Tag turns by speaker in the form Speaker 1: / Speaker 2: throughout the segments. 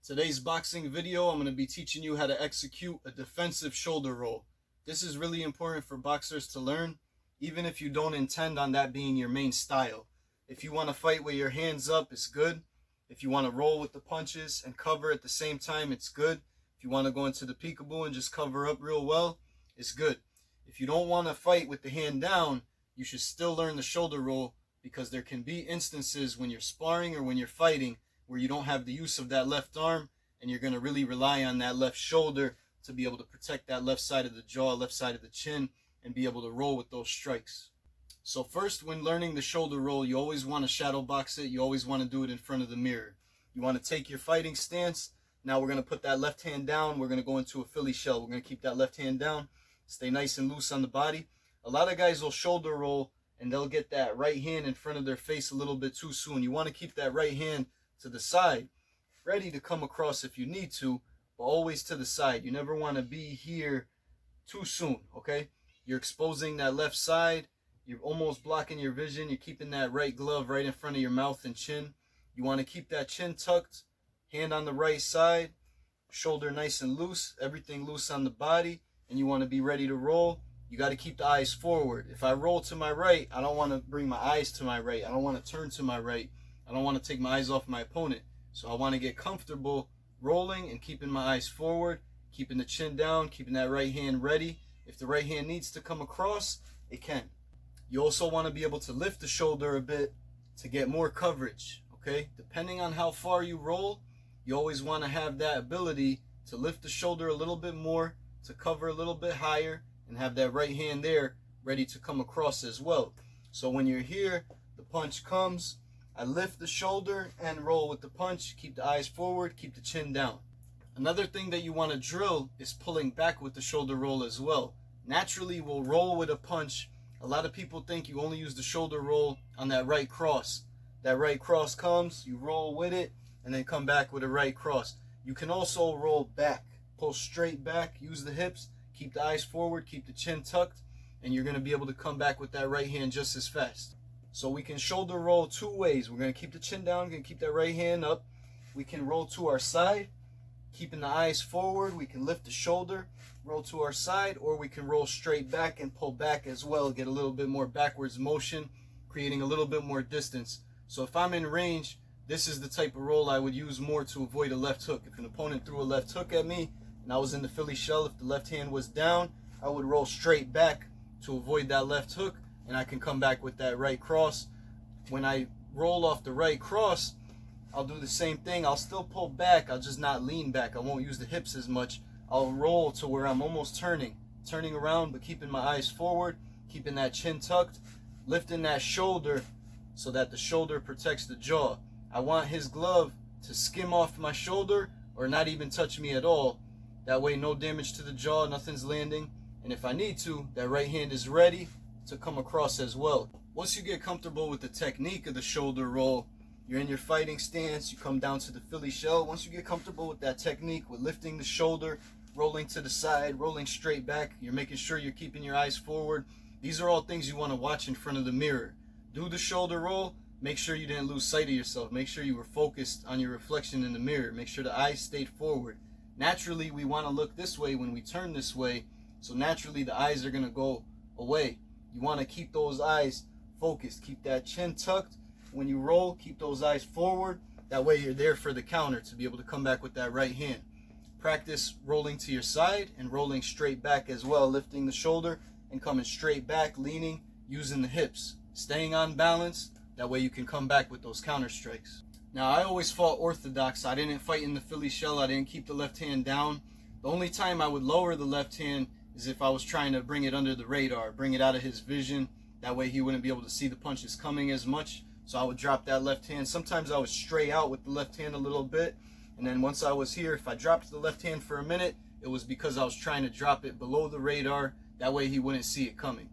Speaker 1: Today's boxing video, I'm going to be teaching you how to execute a defensive shoulder roll. This is really important for boxers to learn, even if you don't intend on that being your main style. If you want to fight with your hands up, it's good. If you want to roll with the punches and cover at the same time, it's good. If you want to go into the peekaboo and just cover up real well, it's good. If you don't want to fight with the hand down, you should still learn the shoulder roll, because there can be instances when you're sparring or when you're fighting where you don't have the use of that left arm, and you're going to really rely on that left shoulder to be able to protect that left side of the jaw, left side of the chin, and be able to roll with those strikes. So first, when learning the shoulder roll, you always want to shadow box it. You always want to do it in front of the mirror. You want to take your fighting stance. Now we're going to put that left hand down. We're going to go into a Philly shell. We're going to keep that left hand down. Stay nice and loose on the body. A lot of guys will shoulder roll and they'll get that right hand in front of their face a little bit too soon. You want to keep that right hand to the side, ready to come across if you need to, but always to the side. You never want to be here too soon, okay? You're exposing that left side. You're almost blocking your vision. You're keeping that right glove right in front of your mouth and chin. You want to keep that chin tucked, hand on the right side, shoulder nice and loose, everything loose on the body, and you want to be ready to roll. You got to keep the eyes forward. If I roll to my right, I don't want to bring my eyes to my right. I don't want to turn to my right. I don't want to take my eyes off my opponent. So I want to get comfortable rolling and keeping my eyes forward, keeping the chin down, keeping that right hand ready. If the right hand needs to come across, it can. You also want to be able to lift the shoulder a bit to get more coverage, okay? Depending on how far you roll, you always want to have that ability to lift the shoulder a little bit more, to cover a little bit higher, and have that right hand there ready to come across as well. So when you're here, the punch comes, I lift the shoulder and roll with the punch, keep the eyes forward, keep the chin down. Another thing that you want to drill is pulling back with the shoulder roll as well. Naturally, we'll roll with a punch. A lot of people think you only use the shoulder roll on that right cross. That right cross comes, you roll with it, and then come back with a right cross. You can also roll back, pull straight back, use the hips, keep the eyes forward, keep the chin tucked, and you're going to be able to come back with that right hand just as fast. So we can shoulder roll two ways. We're going to keep the chin down, we're going to keep that right hand up. We can roll to our side, keeping the eyes forward. We can lift the shoulder, roll to our side, or we can roll straight back and pull back as well, get a little bit more backwards motion, creating a little bit more distance. So if I'm in range, this is the type of roll I would use more to avoid a left hook. If an opponent threw a left hook at me and I was in the Philly shell, if the left hand was down, I would roll straight back to avoid that left hook, and I can come back with that right cross. When I roll off the right cross, I'll do the same thing. I'll still pull back, I'll just not lean back. I won't use the hips as much. I'll roll to where I'm almost turning around, but keeping my eyes forward, keeping that chin tucked, lifting that shoulder so that the shoulder protects the jaw. I want his glove to skim off my shoulder or not even touch me at all. That way, no damage to the jaw, nothing's landing. And if I need to, that right hand is ready to come across as well. Once you get comfortable with the technique of the shoulder roll, you're in your fighting stance, you come down to the Philly shell. Once you get comfortable with that technique, with lifting the shoulder, rolling to the side, rolling straight back, you're making sure you're keeping your eyes forward. These are all things you want to watch in front of the mirror. Do the shoulder roll, make sure you didn't lose sight of yourself. Make sure you were focused on your reflection in the mirror. Make sure the eyes stayed forward. Naturally, we want to look this way when we turn this way, so naturally the eyes are going to go away. You want to keep those eyes focused. Keep that chin tucked. When you roll, keep those eyes forward. That way you're there for the counter to be able to come back with that right hand. Practice rolling to your side and rolling straight back as well, lifting the shoulder and coming straight back, leaning, using the hips, staying on balance. That way you can come back with those counter strikes. Now, I always fought orthodox. I didn't fight in the Philly shell. I didn't keep the left hand down. The only time I would lower the left hand is if I was trying to bring it under the radar, bring it out of his vision. That way he wouldn't be able to see the punches coming as much. So I would drop that left hand. Sometimes I would stray out with the left hand a little bit. And then once I was here, if I dropped the left hand for a minute, it was because I was trying to drop it below the radar. That way he wouldn't see it coming.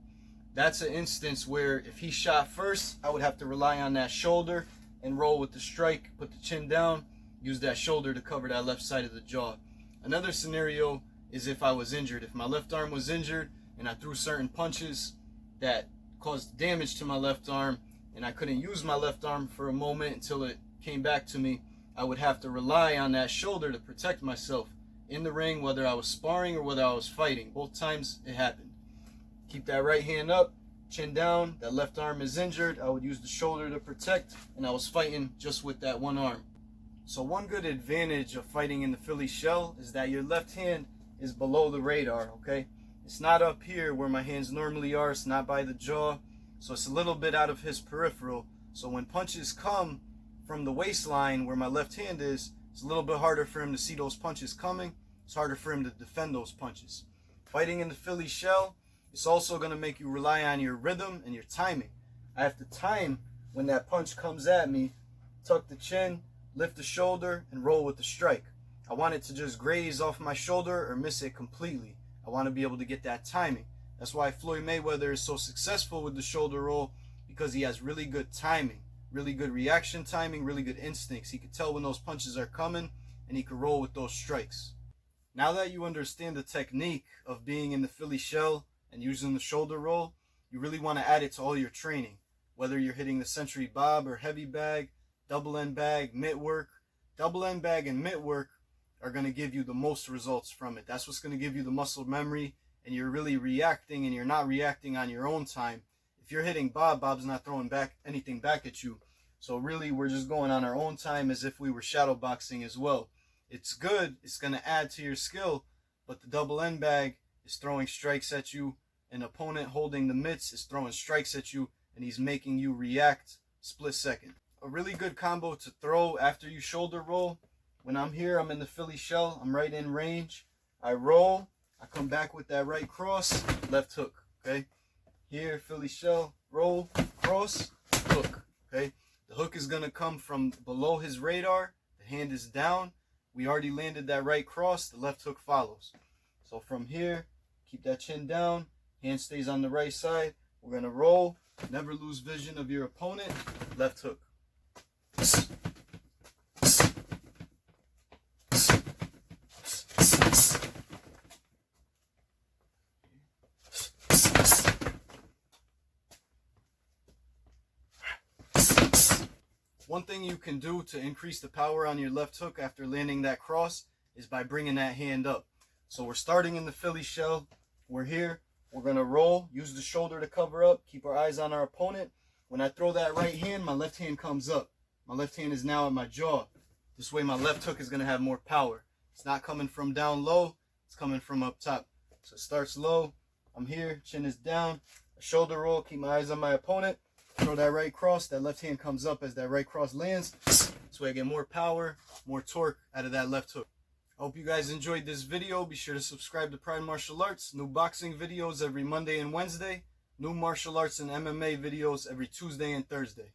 Speaker 1: That's an instance where if he shot first, I would have to rely on that shoulder and roll with the strike, put the chin down, use that shoulder to cover that left side of the jaw. Another scenario is if I was injured. If my left arm was injured and I threw certain punches that caused damage to my left arm and I couldn't use my left arm for a moment until it came back to me, I would have to rely on that shoulder to protect myself in the ring, whether I was sparring or whether I was fighting. Both times it happened. Keep that right hand up, chin down. That left arm is injured. I would use the shoulder to protect, and I was fighting just with that one arm. So one good advantage of fighting in the Philly shell is that your left hand is below the radar, okay? It's not up here where my hands normally are. It's not by the jaw. So it's a little bit out of his peripheral. So when punches come from the waistline where my left hand is, it's a little bit harder for him to see those punches coming. It's harder for him to defend those punches. Fighting in the Philly shell, it's also going to make you rely on your rhythm and your timing. I have to time when that punch comes at me, tuck the chin, lift the shoulder, and roll with the strike. I want it to just graze off my shoulder or miss it completely. I want to be able to get that timing. That's why Floyd Mayweather is so successful with the shoulder roll, because he has really good timing, really good reaction timing, really good instincts. He can tell when those punches are coming, and he can roll with those strikes. Now that you understand the technique of being in the Philly shell and using the shoulder roll, you really want to add it to all your training. Whether you're hitting the century bob or heavy bag, double end bag, mitt work. Double end bag and mitt work are going to give you the most results from it. That's what's going to give you the muscle memory, and you're really reacting, and you're not reacting on your own time. If you're hitting Bob, Bob's not throwing back anything back at you. So really, we're just going on our own time as if we were shadow boxing as well. It's good. It's going to add to your skill, but the double end bag is throwing strikes at you. An opponent holding the mitts is throwing strikes at you, and he's making you react split second. A really good combo to throw after you shoulder roll. When I'm here, I'm in the Philly shell. I'm right in range. I roll. I come back with that right cross, left hook. Okay. Here, Philly shell, roll, cross, hook. Okay. The hook is going to come from below his radar. The hand is down. We already landed that right cross. The left hook follows. So from here, keep that chin down. Hand stays on the right side. We're going to roll. Never lose vision of your opponent. Left hook. One thing you can do to increase the power on your left hook after landing that cross is by bringing that hand up. So we're starting in the Philly shell. We're here. We're going to roll. Use the shoulder to cover up. Keep our eyes on our opponent. When I throw that right hand, my left hand comes up. My left hand is now at my jaw. This way my left hook is going to have more power. It's not coming from down low. It's coming from up top. So it starts low. I'm here. Chin is down. A shoulder roll. Keep my eyes on my opponent. Throw that right cross. That left hand comes up as that right cross lands. This way I get more power, more torque out of that left hook. I hope you guys enjoyed this video. Be sure to subscribe to Pride Martial Arts. New boxing videos every Monday and Wednesday. New martial arts and MMA videos every Tuesday and Thursday.